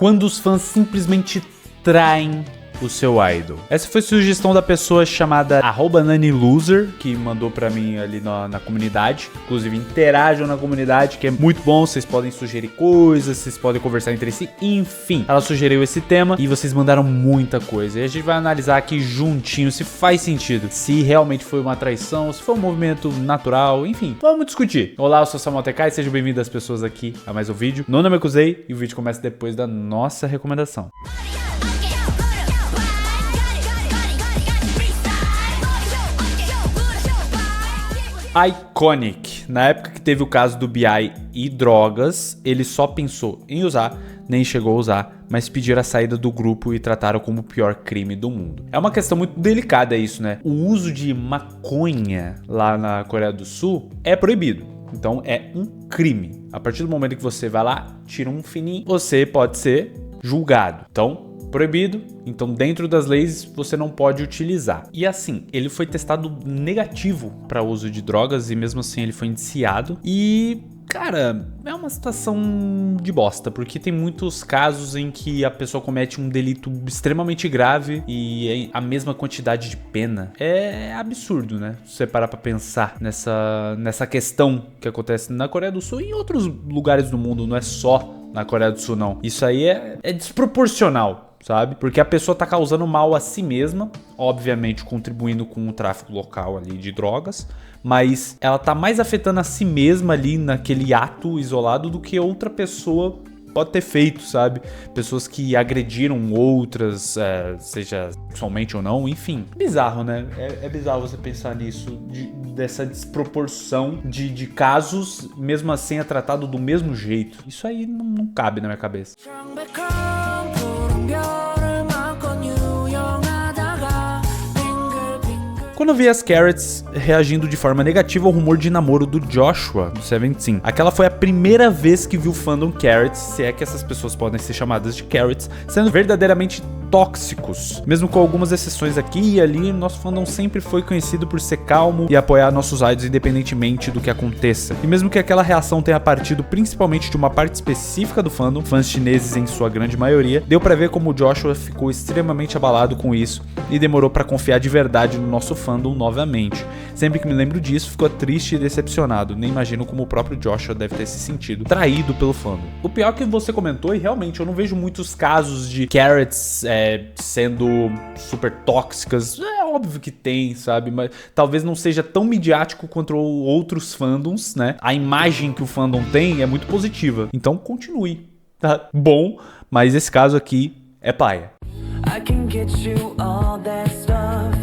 quando os fãs simplesmente traem o seu idol. Essa foi a sugestão da pessoa chamada @naniloser, que mandou pra mim ali na comunidade. Inclusive, interajam na comunidade, que é muito bom. Vocês podem sugerir coisas, vocês podem conversar entre si. Enfim, ela sugeriu esse tema e vocês mandaram muita coisa. E a gente vai analisar aqui juntinho se faz sentido, se realmente foi uma traição, se foi um movimento natural, enfim. Vamos discutir. Olá, eu sou Samuel TK e sejam bem-vindos as pessoas aqui a mais um vídeo. Meu nome é Kuzei e o vídeo começa depois da nossa recomendação. Iconic. Na época que teve o caso do B.I. e drogas, ele só pensou em usar, nem chegou a usar, mas pediram a saída do grupo e trataram como o pior crime do mundo. É uma questão muito delicada isso, né? O uso de maconha lá na Coreia do Sul é proibido. Então é um crime. A partir do momento que você vai lá, tira um fininho, você pode ser julgado. Então, proibido, então dentro das leis você não pode utilizar. E assim, ele foi testado negativo para uso de drogas e mesmo assim ele foi indiciado. E, cara, é uma situação de bosta, porque tem muitos casos em que a pessoa comete um delito extremamente grave e a mesma quantidade de pena. É absurdo, né? Se você parar pra pensar nessa questão que acontece na Coreia do Sul e em outros lugares do mundo, não é só na Coreia do Sul, não. Isso aí é desproporcional, sabe? Porque a pessoa tá causando mal a si mesma, obviamente contribuindo com o tráfico local ali de drogas, mas ela tá mais afetando a si mesma ali naquele ato isolado do que outra pessoa pode ter feito, sabe? Pessoas que agrediram outras, seja sexualmente ou não, enfim. Bizarro, né? É bizarro você pensar nisso, dessa desproporção de casos, mesmo assim é tratado do mesmo jeito. Isso aí não cabe na minha cabeça. Quando eu vi as Carrots reagindo de forma negativa ao rumor de namoro do Joshua, do Seventeen. Aquela foi a primeira vez que vi o fandom Carrots, se é que essas pessoas podem ser chamadas de Carrots, sendo verdadeiramente tóxicos. Mesmo com algumas exceções aqui e ali, nosso fandom sempre foi conhecido por ser calmo e apoiar nossos idols independentemente do que aconteça. E mesmo que aquela reação tenha partido principalmente de uma parte específica do fandom, fãs chineses em sua grande maioria, deu pra ver como o Joshua ficou extremamente abalado com isso e demorou pra confiar de verdade no nosso fandom novamente. Sempre que me lembro disso, fico triste e decepcionado. Nem imagino como o próprio Joshua deve ter se sentido traído pelo fandom. O pior que você comentou, e realmente eu não vejo muitos casos de Carrots sendo super tóxicas. É óbvio que tem, sabe? Mas talvez não seja tão midiático quanto outros fandoms, né? A imagem que o fandom tem é muito positiva. Então continue, tá bom? Mas esse caso aqui é paia. I can get you all that stuff,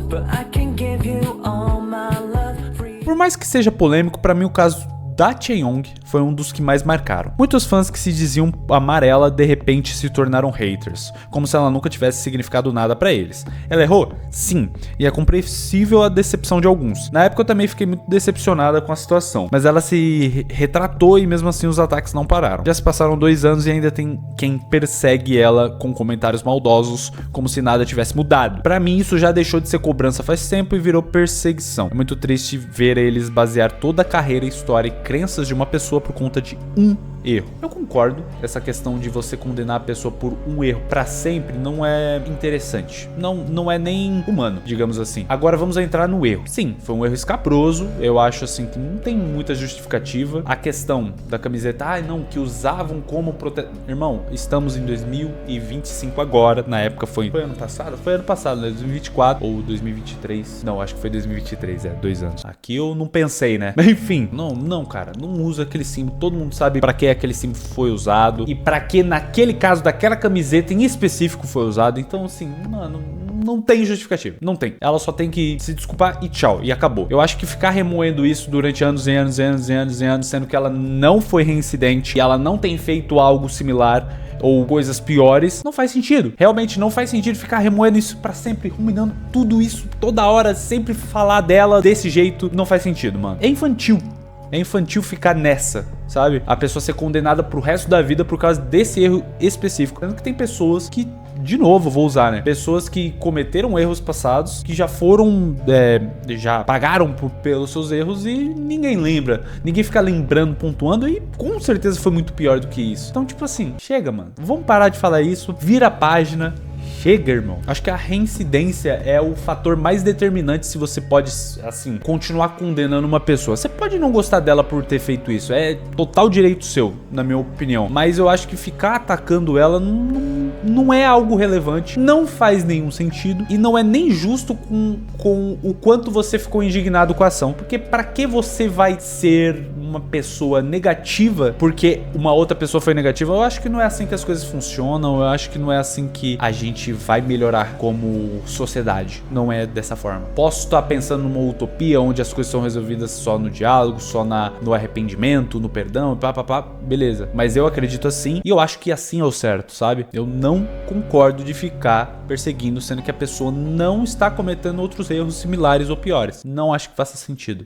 but I can give you all my love. Por mais que seja polêmico, pra mim o caso da Chaeyoung foi um dos que mais marcaram. Muitos fãs que se diziam amar ela de repente se tornaram haters, como se ela nunca tivesse significado nada pra eles. Ela errou? Sim, e é compreensível a decepção de alguns. Na época eu também fiquei muito decepcionada com a situação, mas ela se retratou e mesmo assim os ataques não pararam. Já se passaram 2 anos e ainda tem quem persegue ela com comentários maldosos, como se nada tivesse mudado. Pra mim isso já deixou de ser cobrança faz tempo e virou perseguição. É muito triste ver eles basear toda a carreira, história e crenças de uma pessoa por conta de um erro. Eu concordo, essa questão de você condenar a pessoa por um erro pra sempre não é interessante. Não é nem humano, digamos assim. Agora vamos entrar no erro. Sim, foi um erro escabroso. Eu acho assim que não tem muita justificativa. A questão da camiseta, não, que usavam como Irmão, estamos em 2025 agora. Na época foi ano passado? Foi ano passado, né? 2024 ou 2023. Não, acho que foi 2023, 2 anos. Aqui eu não pensei, né? Enfim, não, cara, não usa aquele símbolo. Todo mundo sabe pra que aquele símbolo foi usado e pra que naquele caso daquela camiseta em específico foi usado. Então assim, mano, não tem justificativa, não tem. Ela só tem que se desculpar e tchau, e acabou. Eu acho que ficar remoendo isso durante anos e anos e anos e anos e anos, sendo que ela não foi reincidente e ela não tem feito algo similar ou coisas piores, não faz sentido. Realmente não faz sentido ficar remoendo isso pra sempre, ruminando tudo isso toda hora, sempre falar dela desse jeito. Não faz sentido, mano. É infantil. É infantil ficar nessa, sabe? A pessoa ser condenada pro resto da vida por causa desse erro específico. Tanto que tem pessoas que de novo, vou usar, né? Pessoas que cometeram erros passados, que já foram, já pagaram pelos seus erros e ninguém lembra. Ninguém fica lembrando, pontuando, e com certeza foi muito pior do que isso. Então, tipo assim, chega, mano. Vamos parar de falar isso, vira a página. Chega, irmão. Acho que a reincidência é o fator mais determinante se você pode, assim, continuar condenando uma pessoa. Você pode não gostar dela por ter feito isso, é total direito seu, na minha opinião. Mas eu acho que ficar atacando ela não é algo relevante, não faz nenhum sentido e não é nem justo com o quanto você ficou indignado com a ação. Porque pra que você vai ser uma pessoa negativa porque uma outra pessoa foi negativa? Eu acho que não é assim que as coisas funcionam, eu acho que não é assim que a gente vai melhorar como sociedade. Não é dessa forma. Posso estar pensando numa utopia onde as coisas são resolvidas só no diálogo, só no arrependimento, no perdão, beleza. Mas eu acredito assim e eu acho que assim é o certo, sabe? Eu não concordo de ficar perseguindo, sendo que a pessoa não está cometendo outros erros similares ou piores. Não acho que faça sentido.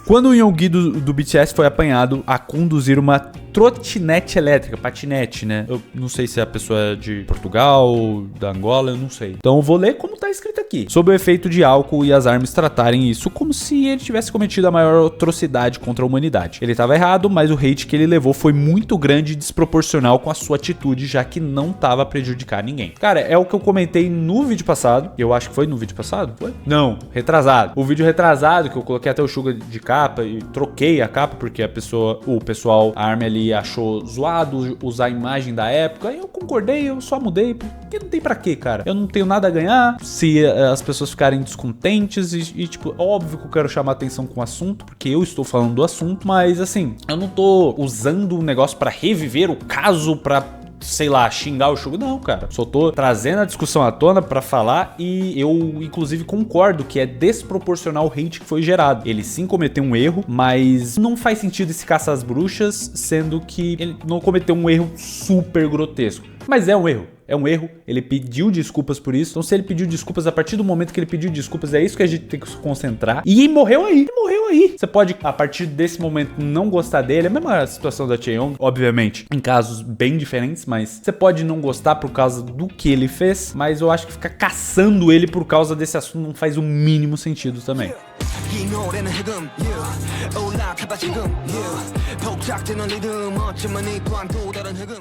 Quando o Yoongi do BTS foi apanhado a conduzir uma trotinete elétrica, patinete, né? Eu não sei se a pessoa é de Portugal, da Angola, eu não sei. Então eu vou ler como tá escrito aqui. Sob o efeito de álcool e as armas tratarem isso como se ele tivesse cometido a maior atrocidade contra a humanidade. Ele estava errado, mas o hate que ele levou foi muito grande e desproporcional com a sua atitude, já que não tava a prejudicar ninguém. Cara, é o que eu comentei no vídeo passado. Eu acho que foi no vídeo passado? Foi? Não, retrasado. O vídeo retrasado, que eu coloquei até o Suga de capa e troquei a capa, porque o pessoal, a Army ali achou zoado usar a imagem da época. Eu concordei, eu só mudei, porque não tem pra quê, cara. Eu não tenho nada a ganhar se as pessoas ficarem descontentes e tipo, óbvio que eu quero chamar atenção com o assunto, porque eu estou falando do assunto, mas assim, eu não tô usando o negócio pra reviver o caso, pra, sei lá, xingar o Suga. Não, cara. Só tô trazendo a discussão à tona pra falar e eu, inclusive, concordo que é desproporcional o hate que foi gerado. Ele sim cometeu um erro, mas não faz sentido esse caça às bruxas, sendo que ele não cometeu um erro super grotesco. Mas é um erro. É um erro, ele pediu desculpas por isso. Então se ele pediu desculpas, a partir do momento que ele pediu desculpas, é isso que a gente tem que se concentrar. E morreu aí, morreu aí. Você pode, a partir desse momento, não gostar dele. É a mesma situação da Chaeyoung, obviamente, em casos bem diferentes, mas você pode não gostar por causa do que ele fez, mas eu acho que ficar caçando ele por causa desse assunto não faz o mínimo sentido também.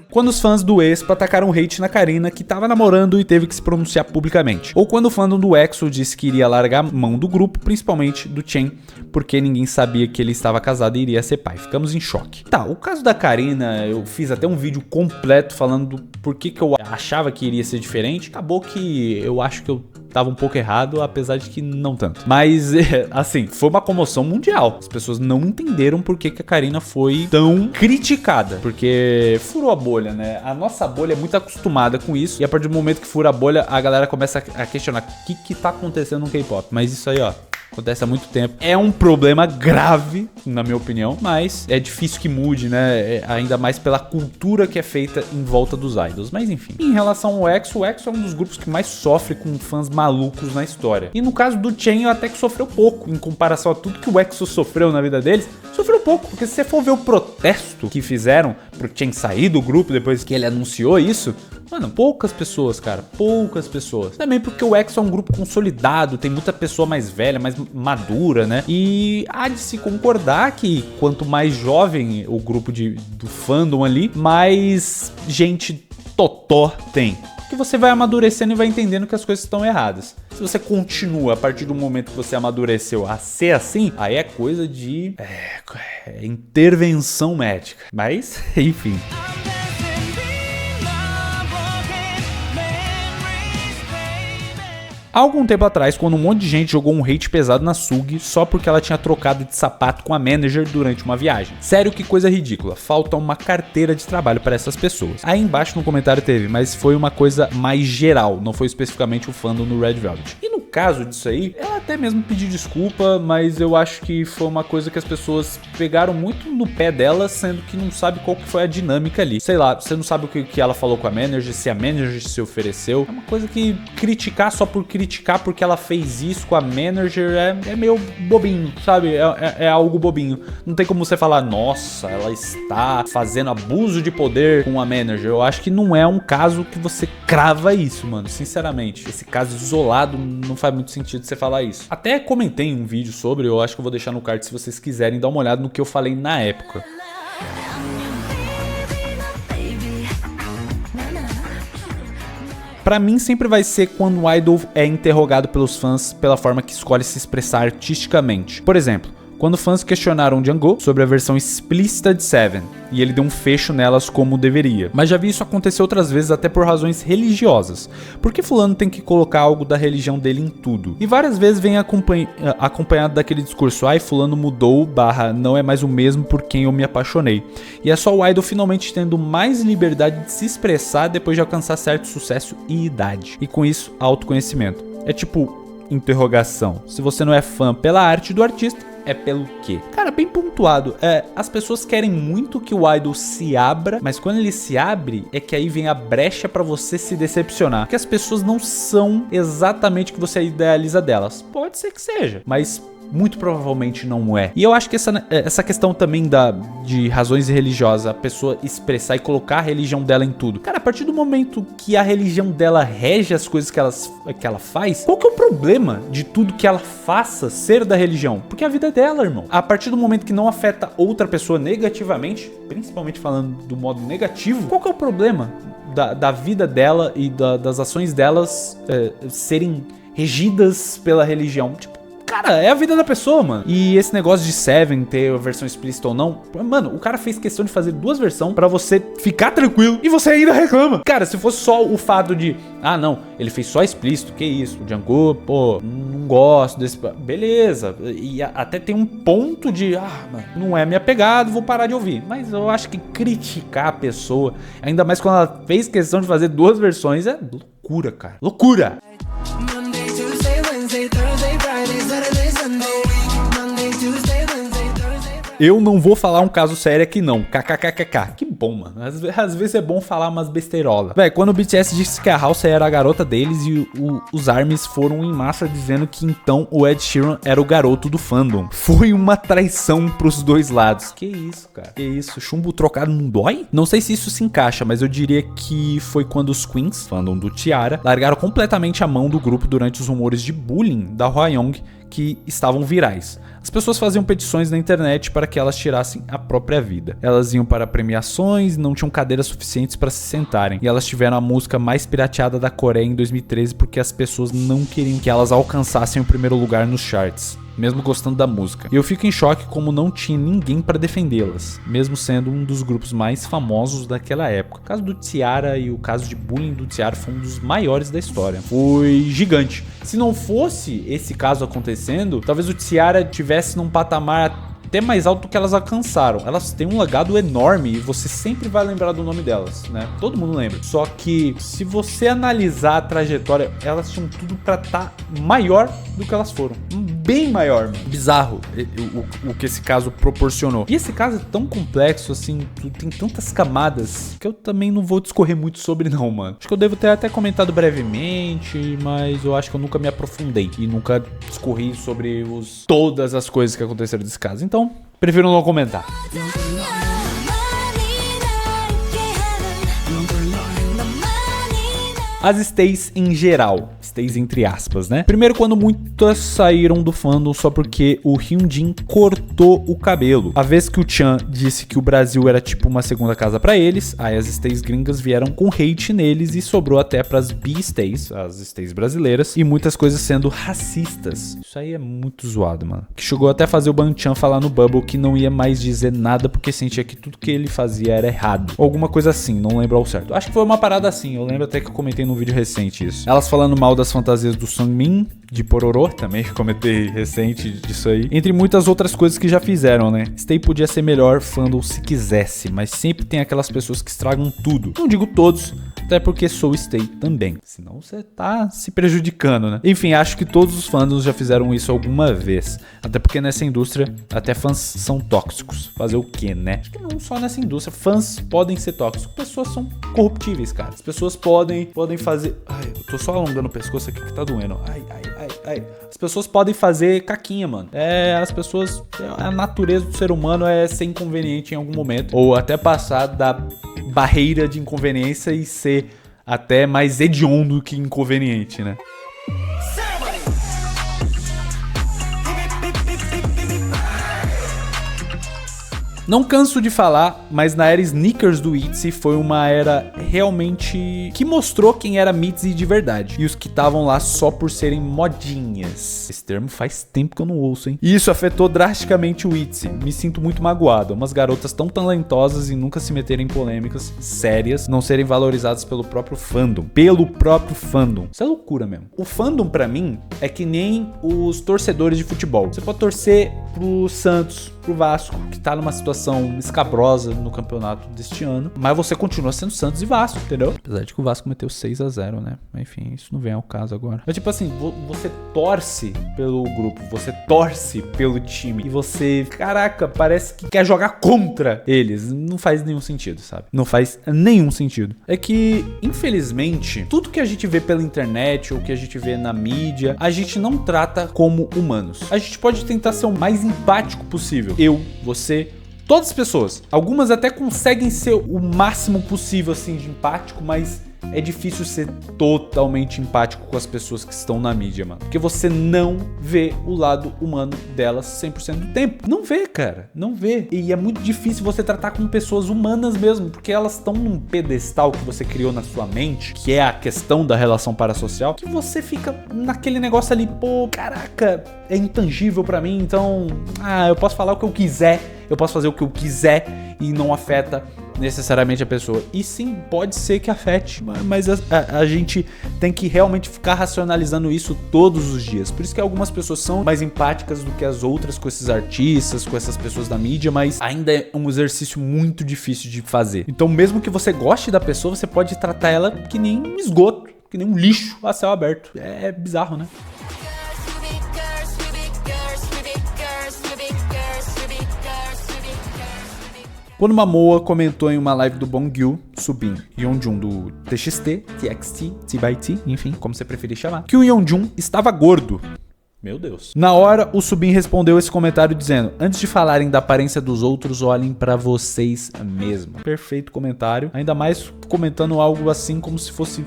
Quando os fãs do Aespa atacaram hate na Karina, que tava namorando e teve que se pronunciar publicamente. Ou quando o fandom do EXO disse que iria largar a mão do grupo, principalmente do Chen, porque ninguém sabia que ele estava casado e iria ser pai. Ficamos em choque. Tá, o caso da Karina, eu fiz até um vídeo completo falando do porquê que eu achava que iria ser diferente. Acabou que eu acho que eu tava um pouco errado, apesar de que não tanto. Mas, assim, foi uma comoção mundial. As pessoas não entenderam por que a Karina foi tão criticada. Porque furou a bolha, né? A nossa bolha é muito acostumada com isso. E a partir do momento que fura a bolha, a galera começa a questionar o que tá acontecendo no K-pop. Mas isso aí, ó, acontece há muito tempo. É um problema grave, na minha opinião, mas é difícil que mude, né? Ainda mais pela cultura que é feita em volta dos idols. Mas enfim. Em relação ao EXO, o EXO é um dos grupos que mais sofre com fãs malucos na história. E no caso do Chen, até que sofreu pouco. Em comparação a tudo que o EXO sofreu na vida deles, sofreu pouco. Porque se você for ver o protesto que fizeram pro Chen sair do grupo depois que ele anunciou isso, mano, poucas pessoas, cara, poucas pessoas. Também porque o EXO é um grupo consolidado, tem muita pessoa mais velha, mais madura, né? E há de se concordar que quanto mais jovem o grupo do fandom ali, mais gente totó tem. Que você vai amadurecendo e vai entendendo que as coisas estão erradas. Se você continua a partir do momento que você amadureceu a ser assim, aí é coisa de intervenção médica. Mas, enfim. Há algum tempo atrás, quando um monte de gente jogou um hate pesado na Sugi só porque ela tinha trocado de sapato com a manager durante uma viagem. Sério, que coisa ridícula. Falta uma carteira de trabalho para essas pessoas. Aí embaixo no comentário teve, mas foi uma coisa mais geral, não foi especificamente o fandom no Red Velvet. E no caso disso aí, ela até mesmo pediu desculpa, mas eu acho que foi uma coisa que as pessoas pegaram muito no pé dela, sendo que não sabe qual que foi a dinâmica ali. Sei lá, você não sabe o que ela falou com a manager, se a manager se ofereceu. É uma coisa que criticar só por criticar porque ela fez isso com a manager é meio bobinho, sabe? É algo bobinho. Não tem como você falar, nossa, ela está fazendo abuso de poder com a manager. Eu acho que não é um caso que você crava isso, mano. Sinceramente, esse caso isolado não faz muito sentido você falar isso. Até comentei em um vídeo sobre, eu acho que eu vou deixar no card se vocês quiserem dar uma olhada no que eu falei na época. Pra mim sempre vai ser quando o idol é interrogado pelos fãs pela forma que escolhe se expressar artisticamente. Por exemplo, quando fãs questionaram Jungkook sobre a versão explícita de Seven, e ele deu um fecho nelas como deveria. Mas já vi isso acontecer outras vezes até por razões religiosas. Por que fulano tem que colocar algo da religião dele em tudo? E várias vezes vem acompanhado daquele discurso, ai fulano mudou, não é mais o mesmo por quem eu me apaixonei. E é só o idol finalmente tendo mais liberdade de se expressar depois de alcançar certo sucesso e idade. E com isso, autoconhecimento. É tipo interrogação. Se você não é fã pela arte do artista, é pelo quê? Cara, bem pontuado. As pessoas querem muito que o idol se abra, mas quando ele se abre, é que aí vem a brecha pra você se decepcionar. Porque as pessoas não são exatamente o que você idealiza delas. Pode ser que seja, mas muito provavelmente não é. E eu acho que essa questão também de razões religiosas, a pessoa expressar e colocar a religião dela em tudo. Cara, a partir do momento que a religião dela rege as coisas que ela faz, qual que é o problema de tudo que ela faça ser da religião? Porque é a vida dela, irmão. A partir do momento que não afeta outra pessoa negativamente, principalmente falando do modo negativo, qual que é o problema da vida dela e das ações delas serem regidas pela religião? Tipo, cara, é a vida da pessoa, mano. E esse negócio de Seven ter a versão explícita ou não, mano, o cara fez questão de fazer 2 versões pra você ficar tranquilo e você ainda reclama. Cara, se fosse só o fato de, não, ele fez só explícito, que isso, o Jungkook, pô, não gosto desse, beleza. E até tem um ponto de, mano, não é minha pegada, vou parar de ouvir. Mas eu acho que criticar a pessoa, ainda mais quando ela fez questão de fazer 2 versões, é loucura, cara. Loucura! Eu não vou falar um caso sério aqui não, kkkk. Que bom, mano. Às vezes é bom falar umas besteirolas. Véi, quando o BTS disse que a Halsey era a garota deles e os ARMYs foram em massa dizendo que então o Ed Sheeran era o garoto do fandom. Foi uma traição pros dois lados. Que isso, cara? Que isso? Chumbo trocado não dói? Não sei se isso se encaixa, mas eu diria que foi quando os Queens, fandom do T-ara, largaram completamente a mão do grupo durante os rumores de bullying da Hwayoung que estavam virais. As pessoas faziam petições na internet para que elas tirassem a própria vida. Elas iam para premiações e não tinham cadeiras suficientes para se sentarem. E elas tiveram a música mais pirateada da Coreia em 2013 porque as pessoas não queriam que elas alcançassem o primeiro lugar nos charts, mesmo gostando da música. E eu fico em choque como não tinha ninguém para defendê-las, mesmo sendo um dos grupos mais famosos daquela época. O caso do T-ara e o caso de bullying do T-ara foi um dos maiores da história. Foi gigante. Se não fosse esse caso acontecendo, talvez o T-ara tivesse num patamar até mais alto do que elas alcançaram. Elas têm um legado enorme e você sempre vai lembrar do nome delas, né? Todo mundo lembra. Só que se você analisar a trajetória, elas tinham tudo pra estar maior do que elas foram. Bem maior, mano. Bizarro o que esse caso proporcionou. E esse caso é tão complexo, assim, tem tantas camadas que eu também não vou discorrer muito sobre não, mano. Acho que eu devo ter até comentado brevemente, mas eu acho que eu nunca me aprofundei e nunca discorri sobre todas as coisas que aconteceram desse caso. Então, prefiro não comentar. As stays em geral, stays entre aspas, né? Primeiro, quando muitas saíram do fandom só porque o Hyunjin cortou o cabelo. A vez que o Chan disse que o Brasil era tipo uma segunda casa pra eles, aí as stays gringas vieram com hate neles e sobrou até pras B-stays, as stays brasileiras, e muitas coisas sendo racistas. Isso aí é muito zoado, mano. Que chegou até a fazer o Ban-chan falar no Bubble que não ia mais dizer nada porque sentia que tudo que ele fazia era errado. Ou alguma coisa assim, não lembro ao certo. Acho que foi uma parada assim, eu lembro até que eu comentei no vídeo recente isso. Elas falando mal das fantasias do Sungmin, de Pororô, também comentei recente disso aí. Entre muitas outras coisas que já fizeram, né? Stay podia ser melhor fandom se quisesse, mas sempre tem aquelas pessoas que estragam tudo. Não digo todos, Até porque Soul Stay também. Senão você tá se prejudicando, né? Enfim, acho que todos os fandoms já fizeram isso alguma vez. Até porque nessa indústria, até fãs são tóxicos. Fazer o quê, né? Acho que não só nessa indústria. Fãs podem ser tóxicos. Pessoas são corruptíveis, cara. As pessoas podem fazer... Ai, eu tô só alongando o pescoço aqui que tá doendo. Ai. As pessoas podem fazer caquinha, mano. As pessoas... A natureza do ser humano é ser inconveniente em algum momento. Ou até passar da barreira de inconveniência e ser até mais hediondo que inconveniente, né? Não canso de falar, mas na era sneakers do ITZY foi uma era realmente que mostrou quem era Mitzi de verdade. E os que estavam lá só por serem modinhas. Esse termo faz tempo que eu não ouço, hein? E isso afetou drasticamente o ITZY. Me sinto muito magoado. Umas garotas tão talentosas e nunca se meterem em polêmicas sérias, não serem valorizadas pelo próprio fandom. Isso é loucura mesmo. O fandom, pra mim, é que nem os torcedores de futebol. Você pode torcer pro Santos, pro Vasco, que tá numa situação escabrosa no campeonato deste ano, mas você continua sendo Santos e Vasco, entendeu? Apesar de que o Vasco meteu 6-0, né? Enfim, isso não vem ao caso agora. Mas tipo assim, você torce pelo grupo, você torce pelo time e você, caraca, parece que quer jogar contra eles. Não faz nenhum sentido, sabe? Não faz nenhum sentido. É que, infelizmente, tudo que a gente vê pela internet ou que a gente vê na mídia, a gente não trata como humanos. A gente pode tentar ser o mais empático possível. Eu, você, todas as pessoas. Algumas até conseguem ser o máximo possível, assim, de empático, mas é difícil ser totalmente empático com as pessoas que estão na mídia, mano. Porque você não vê o lado humano delas 100% do tempo. Não vê, cara. Não vê. E é muito difícil você tratar com pessoas humanas mesmo, porque elas estão num pedestal que você criou na sua mente, que é a questão da relação parasocial, que você fica naquele negócio ali, pô, caraca, é intangível pra mim, então, eu posso falar o que eu quiser, eu posso fazer o que eu quiser e não afeta necessariamente a pessoa. E sim, pode ser que afete, mas a gente tem que realmente ficar racionalizando isso todos os dias. Por isso que algumas pessoas são mais empáticas do que as outras com esses artistas, com essas pessoas da mídia, mas ainda é um exercício muito difícil de fazer. Então, mesmo que você goste da pessoa, você pode tratar ela que nem um esgoto, que nem um lixo a céu aberto. É bizarro, né? Quando Momoa comentou em uma live do Bongyu, Subin Yeonjun do TXT, TXT, T-by-T, enfim, como você preferir chamar, que o Yeonjun estava gordo. Meu Deus. Na hora, o Subin respondeu esse comentário dizendo: antes de falarem da aparência dos outros, olhem pra vocês mesmo. Perfeito comentário. Ainda mais comentando algo assim como se fosse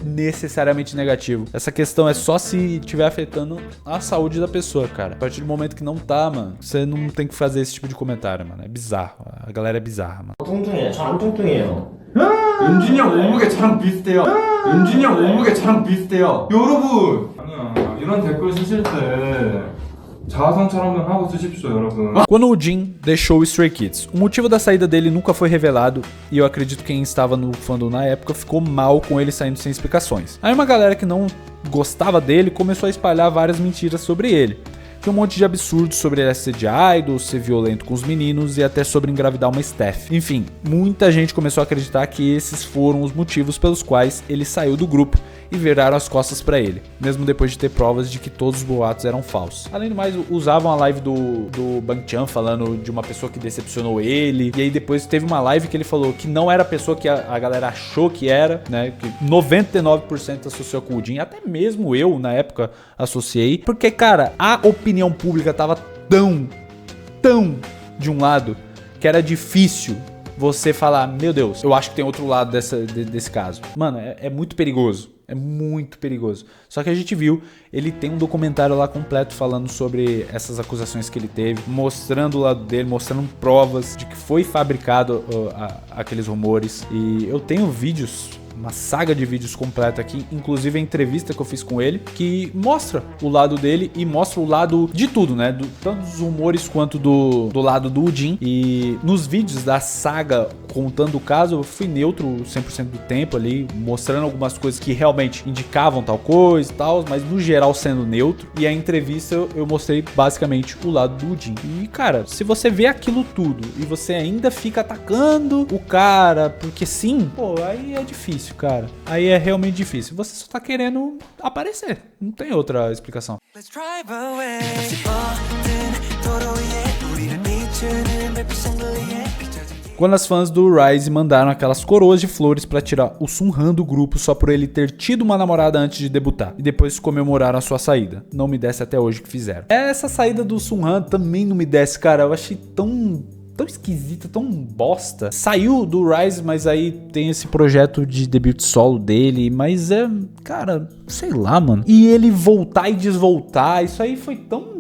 necessariamente negativo. Essa questão é só se estiver afetando a saúde da pessoa, cara. A partir do momento que não tá, mano, você não tem que fazer esse tipo de comentário, mano. É bizarro. A galera é bizarra, mano. 뚱뚱해. 저랑 뚱뚱해요. 은준이 형 몸무게 저랑 비슷해요. 은준이 형 몸무게 저랑 비슷해요. 여러분! 아니야. 이런 댓글 쓰실 때 자아성 촬영만 하고 쓰십시오, 여러분. Quando o Jin deixou o Stray Kids, o motivo da saída dele nunca foi revelado e eu acredito que quem estava no fandom na época ficou mal com ele saindo sem explicações. Aí uma galera que não gostava dele começou a espalhar várias mentiras sobre ele. Tinha um monte de absurdos sobre ele ser de idol, ser violento com os meninos e até sobre engravidar uma staff. Enfim, muita gente começou a acreditar que esses foram os motivos pelos quais ele saiu do grupo e viraram as costas pra ele, mesmo depois de ter provas de que todos os boatos eram falsos. Além do mais, usavam a live do Bang Chan falando de uma pessoa que decepcionou ele, e aí depois teve uma live que ele falou que não era a pessoa que a galera achou que era, né, que 99% associou com o Jin, até mesmo eu na época associei, porque cara, a opinião pública tava tão de um lado que era difícil você falar, meu Deus, eu acho que tem outro lado desse caso. Mano, é muito perigoso. É muito perigoso. Só que a gente viu, ele tem um documentário lá completo falando sobre essas acusações que ele teve, mostrando o lado dele, mostrando provas de que foi fabricado aqueles rumores. E eu tenho vídeos, uma saga de vídeos completa aqui, inclusive a entrevista que eu fiz com ele, que mostra o lado dele e mostra o lado de tudo, né? Tanto dos rumores quanto do lado do Jin. E nos vídeos da saga contando o caso, eu fui neutro 100% do tempo ali, mostrando algumas coisas que realmente indicavam tal coisa e tal, mas no geral sendo neutro. E a entrevista eu mostrei basicamente o lado do Jim. E cara, se você vê aquilo tudo e você ainda fica atacando o cara, porque sim, pô, aí é difícil, cara. Aí é realmente difícil. Você só tá querendo aparecer. Não tem outra explicação. Quando as fãs do Rise mandaram aquelas coroas de flores pra tirar o Sun-Han do grupo só por ele ter tido uma namorada antes de debutar, e depois comemoraram a sua saída. Não me desce até hoje o que fizeram. Essa saída do Sun-Han também não me desce, cara. Eu achei tão esquisita, tão bosta. Saiu do Rise, mas aí tem esse projeto de debut solo dele, mas cara, sei lá, mano. E ele voltar e desvoltar, isso aí foi tão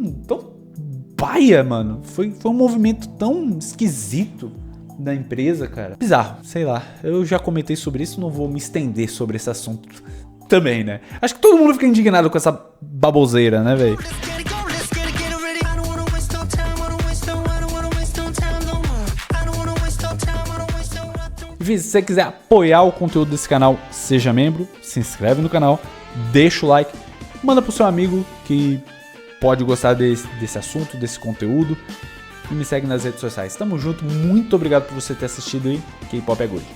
paia, mano. Foi um movimento tão esquisito da empresa, cara. Bizarro, sei lá. Eu já comentei sobre isso, não vou me estender sobre esse assunto também, né? Acho que todo mundo fica indignado com essa baboseira, né, velho? Enfim, se você quiser apoiar o conteúdo desse canal, seja membro, se inscreve no canal, deixa o like, manda pro seu amigo que pode gostar desse assunto, desse conteúdo, e me segue nas redes sociais. Tamo junto, muito obrigado por você ter assistido aí. K-Pop é Good.